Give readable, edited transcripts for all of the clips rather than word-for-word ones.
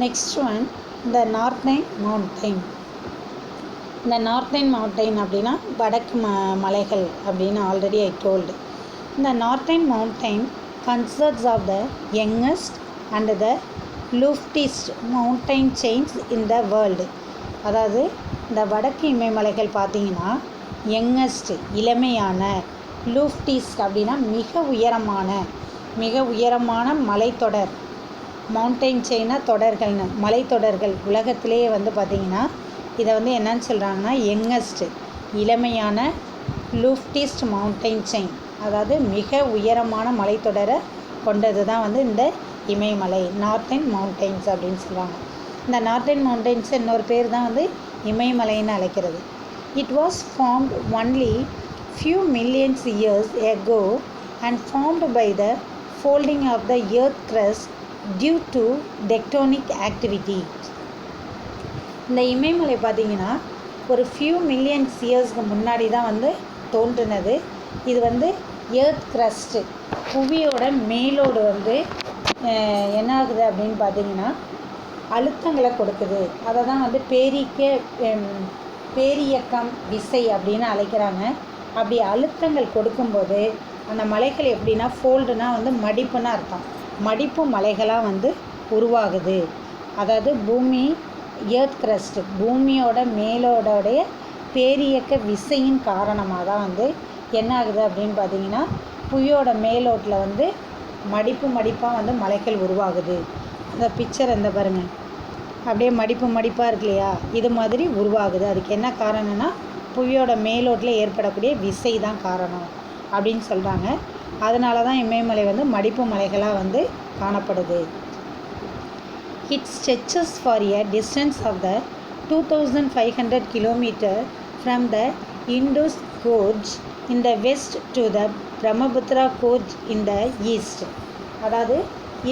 Next one, the Northern Mountain. இந்த northern mountain அப்படின்னா வடக்கு மலைகள் அப்படின்னு ஆல்ரெடி ஐ டோல்டு. இந்த northern mountain consists of the youngest and the loftiest mountain chains in the world. அதாவது இந்த வடக்கு இமயமலைகள் பார்த்தீங்கன்னா யங்கஸ்ட் இளமையான, லூஃப்டிஸ்ட் அப்படின்னா மிக உயரமான மலைத்தொடர். மவுண்டைன் செயினாக தொடர்கள்னு, மலைத்தொடர்கள் உலகத்திலேயே வந்து பார்த்திங்கன்னா இதை வந்து என்னன்னு சொல்கிறாங்கன்னா யங்கஸ்ட் இளமையான, லூஃப்டிஸ்ட் மவுண்டைன் செயின், அதாவது மிக உயரமான மலைத்தொடரை கொண்டது தான் வந்து இந்த இமயமலை, நார்த்தன் மவுண்டைன்ஸ் அப்படின்னு சொல்லுவாங்க. இந்த நார்த்தன் மவுண்டைன்ஸ் இன்னொரு பேர் தான் வந்து இமயமலைன்னு அழைக்கிறது. It was formed only few millions years ago and formed by the folding of the earth crust due to tectonic activity. இந்த இமயமலை பார்த்திங்கன்னா ஒரு ஃபியூ மில்லியன்ஸ் இயர்ஸ்க்கு முன்னாடி தான் வந்து தோன்றினது. இது வந்து எர்த் க்ரஸ்ட்டு, புவியோட மேலோடு வந்து என்ன ஆகுது அப்படின்னு பார்த்திங்கன்னா அழுத்தங்களை கொடுக்குது. அதை தான் வந்து பேரியக்கம் விசை அப்படின்னு அழைக்கிறாங்க. அப்படி அழுத்தங்கள் கொடுக்கும்போது அந்த மலைகள் எப்படின்னா ஃபோல்டுனா வந்து மடிப்புன்னு அர்த்தம், மடிப்பு மலைகளாக வந்து உருவாகுது. அதாவது பூமி எர்த் க்ரஸ்ட்டு, பூமியோட மேலோடைய பேரியக்க விசையின் காரணமாக தான் வந்து என்ன ஆகுது அப்படின்னு பார்த்தீங்கன்னா புவியோட மேலோட்டில் வந்து மடிப்பாக வந்து மலைகள் உருவாகுது. அந்த பிக்சர் அந்த பாருங்கள், அப்படியே மடிப்பாக இருக்கு இல்லையா, இது மாதிரி உருவாகுது. அதுக்கு என்ன காரணம்னா புவியோட மேலோட்டில் ஏற்படக்கூடிய விசை தான் காரணம் அப்படின்னு சொல்கிறாங்க. அதனால தான் இமயமலை வந்து மடிப்பு மலைகளாக வந்து காணப்படுது. It stretches for a distance of the 2500 km from the Indus Gorge in the west to the Brahmaputra Gorge in the east. அதாவது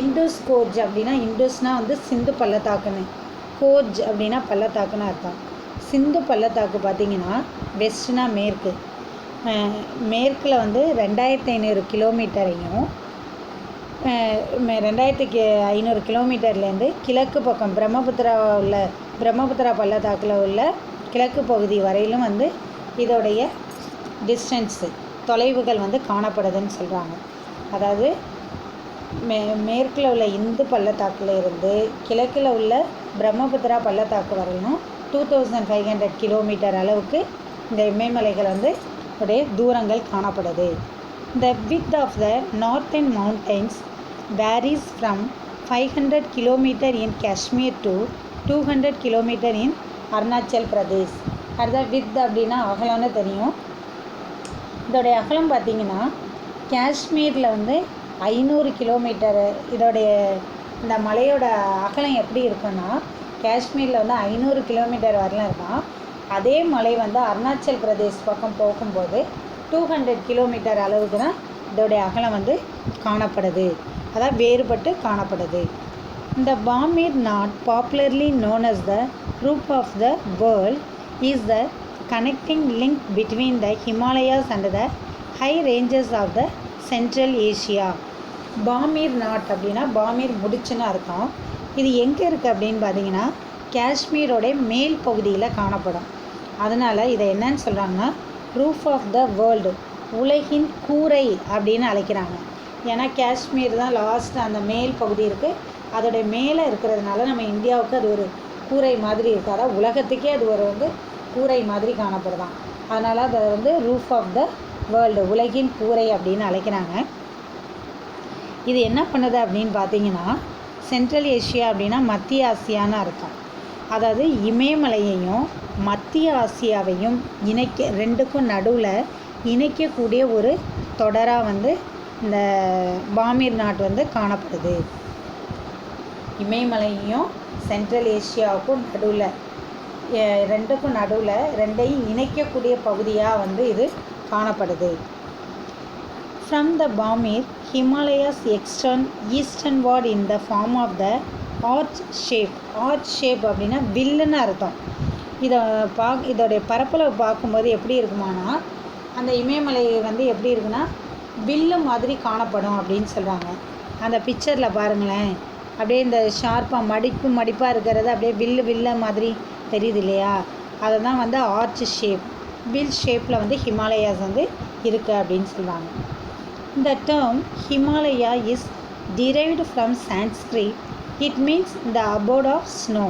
இண்டஸ் கோர்ஜ் அப்படின்னா, இண்டஸ்னால் வந்து சிந்து பள்ளத்தாக்குன்னு, கோர்ஜ் அப்படின்னா பள்ளத்தாக்குன்னு அர்த்தம். சிந்து பள்ளத்தாக்கு பார்த்திங்கன்னா வெஸ்ட்னா மேற்கில் வந்து 2500 கிலோமீட்டரையும் 2500 கிலோமீட்டர்லேருந்து கிழக்கு பக்கம் பிரம்மபுத்திரா பள்ளத்தாக்கில் உள்ள கிழக்கு பகுதி வரையிலும் வந்து இதோடைய டிஸ்டன்ஸு, தொலைவுகள் வந்து காணப்படுதுன்னு சொல்கிறாங்க. அதாவது மேற்கில் உள்ள இந்து பள்ளத்தாக்கில் இருந்து கிழக்கில் உள்ள பிரம்மபுத்திரா பள்ளத்தாக்கு வரையிலும் 2500 கிலோமீட்டர் அளவுக்கு இந்த இமயமலைகள் வந்து உடைய தூரங்கள் காணப்படுது. The width of the northern mountains varies from 500 km in Kashmir to 200 km in Arunachal Pradesh. அதுதான் வித் அப்படின்னா அகலம்னு தெரியும். இதோடைய அகலம் பார்த்திங்கன்னா காஷ்மீரில் வந்து 500 கிலோமீட்டரு. இதோடைய இந்த மலையோட அகலம் எப்படி இருக்குன்னா காஷ்மீரில் வந்து 500 கிலோமீட்டர் வரலாம் இருக்கும். அதே மலை வந்து அருணாச்சல் பிரதேஷ் பக்கம் போகும்போது 200 கிலோமீட்டர் அளவுக்கு தான் இதோடைய அகலம் வந்து காணப்படுது, அதாவது வேறுபட்டு காணப்படுது. இந்த Pamir knot popularly known as the roof of the world is the connecting link between the Himalayas and the high ranges of the Central Asia. Pamir knot அப்படின்னா பாமீர் முடிச்சுன்னு அர்த்தம். இது எங்கே இருக்குது அப்படின்னு பார்த்தீங்கன்னா காஷ்மீரோடைய மேல் பகுதியில் காணப்படும். அதனால் இதை என்னன்னு சொல்கிறாங்கன்னா ரூஃப் ஆஃப் த வேர்ல்டு, உலகின் கூரை அப்படின்னு அழைக்கிறாங்க. ஏன்னா காஷ்மீர் தான் லாஸ்ட் அந்த மேல் பகுதி இருக்குது, அதோடைய மேலே இருக்கிறதுனால நம்ம இந்தியாவுக்கு அது ஒரு கூரை மாதிரி இருக்குது. அதாவது உலகத்துக்கே அது ஒரு வந்து கூரை மாதிரி காணப்படுதான். அதனால் அதை வந்து ரூஃப் ஆஃப் த வேர்ல்டு, உலகின் கூரை அப்படின்னு அழைக்கிறாங்க. இது என்ன பண்ணுது அப்படின்னு பார்த்தீங்கன்னா சென்ட்ரல் ஏஷியா அப்படின்னா மத்திய ஆசியான்னு அர்த்தம். அதாவது இமயமலையையும் மத்திய ஆசியாவையும் ரெண்டுக்கும் நடுவில் இணைக்கக்கூடிய ஒரு தொடராக வந்து இந்த பாமீர் நாட் வந்து காணப்படுது. இமயமலையும் சென்ட்ரல் ஏஷியாவுக்கும் நடுவில், ரெண்டுக்கும் நடுவில் ரெண்டையும் இணைக்கக்கூடிய பகுதியாக வந்து இது காணப்படுது. From the Pamir, Himalayas extend easternward in the form of the arch shape. Arch shape அப்படின்னா வில்லுன்னு அர்த்தம். இதோடைய பரப்பளவு பார்க்கும்போது எப்படி இருக்குமானா அந்த இமயமலை வந்து எப்படி இருக்குன்னா வில்லு மாதிரி காணப்படும் அப்படின்னு சொல்கிறாங்க. அந்த பிக்சரில் பாருங்களேன், அப்படியே இந்த ஷார்ப்பாக மடிப்பாக இருக்கிறது அப்படியே வில்ல மாதிரி தெரியுது இல்லையா, அதை தான் வந்து ஆர்ச் ஷேப், வில் ஷேப்பில் வந்து ஹிமாலயாஸ் வந்து இருக்குது அப்படின்னு சொல்லுவாங்க. இந்த term Himalaya is derived from Sanskrit. It means the abode of snow.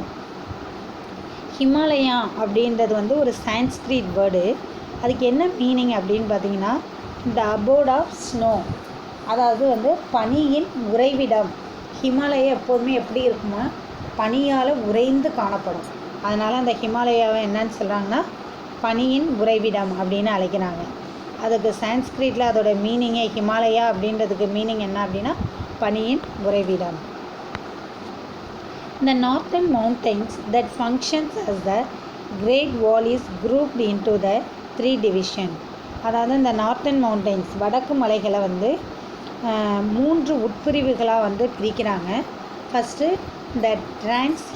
Himalaya அப்படின்றது வந்து ஒரு சான்ஸ்கிரிட் வேர்டு. அதுக்கு என்ன மீனிங் அப்படின்னு பார்த்தீங்கன்னா, இந்த abode of snow, அதாவது வந்து பனியின் உறைவிடம். ஹிமாலயா எப்போதுமே எப்படி இருக்குமா, பனியால் உறைந்து காணப்படும். அதனால் அந்த ஹிமாலயாவை என்னன்னு சொல்கிறாங்கன்னா பனியின் உறைவிடம் அப்படின்னு அழைக்கிறாங்க. அதுக்கு சான்ஸ்கிரிட்டில் அதோட மீனிங்கே, ஹிமாலயா அப்படின்றதுக்கு மீனிங் என்ன அப்படின்னா பனியின் உறைவிடம். The northern mountains that functions as the Great Wall is grouped into the 3 division. அதாவது இந்த நார்த்தன் மவுண்டெயின்ஸ், வடக்கு மலைகளை வந்து 3 உட்பிரிவுகளாக வந்து பிரிக்கிறாங்க. ஃபஸ்ட்டு இந்த trans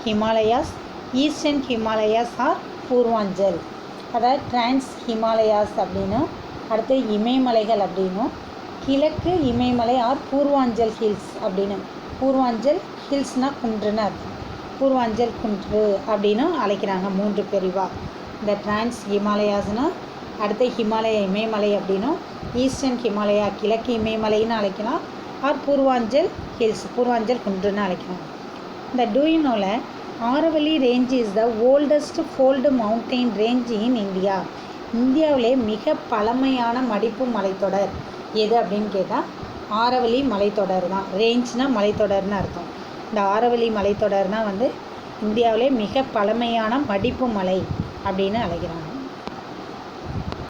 Himalayas, eastern Himalayas or Purvanchal. அதாவது டிரான்ஸ் ஹிமாலயாஸ் அப்படின்னும், அடுத்து இமயமலைகள் அப்படின்னும், கிழக்கு இமயமலை ஆர் பூர்வாஞ்சல் ஹில்ஸ் அப்படின்னு. பூர்வாஞ்சல் ஹில்ஸ்னால் குன்றுன்னு அர்த்தம். பூர்வாஞ்சல் குன்று அப்படின்னும் அழைக்கிறாங்க 3 பிரிவாக. இந்த டிரான்ஸ் ஹிமாலயாஸ்னால் அடுத்து ஹிமாலய இமயமலை அப்படின்னும், ஈஸ்டர்ன் ஹிமாலயா கிழக்கு இமயமலைன்னு அழைக்கலாம், ஆர் பூர்வாஞ்சல் ஹில்ஸ் பூர்வாஞ்சல் குன்றுன்னு அழைக்கலாம். இந்த டூயினோவில் Aravalli range is the oldest fold mountain range in India. இந்தியாவிலே மிக பழமையான மடிப்பு மலைத்தொடர் எது அப்படின்னு கேட்டால் ஆரவல்லி மலைத்தொடர் தான். ரேஞ்ச்னால் மலைத்தொடர்னு அர்த்தம். இந்த ஆரவல்லி மலைத்தொடர்னால் வந்து இந்தியாவிலே மிக பழமையான மடிப்பு மலை அப்படின்னு அழைக்கிறாங்க.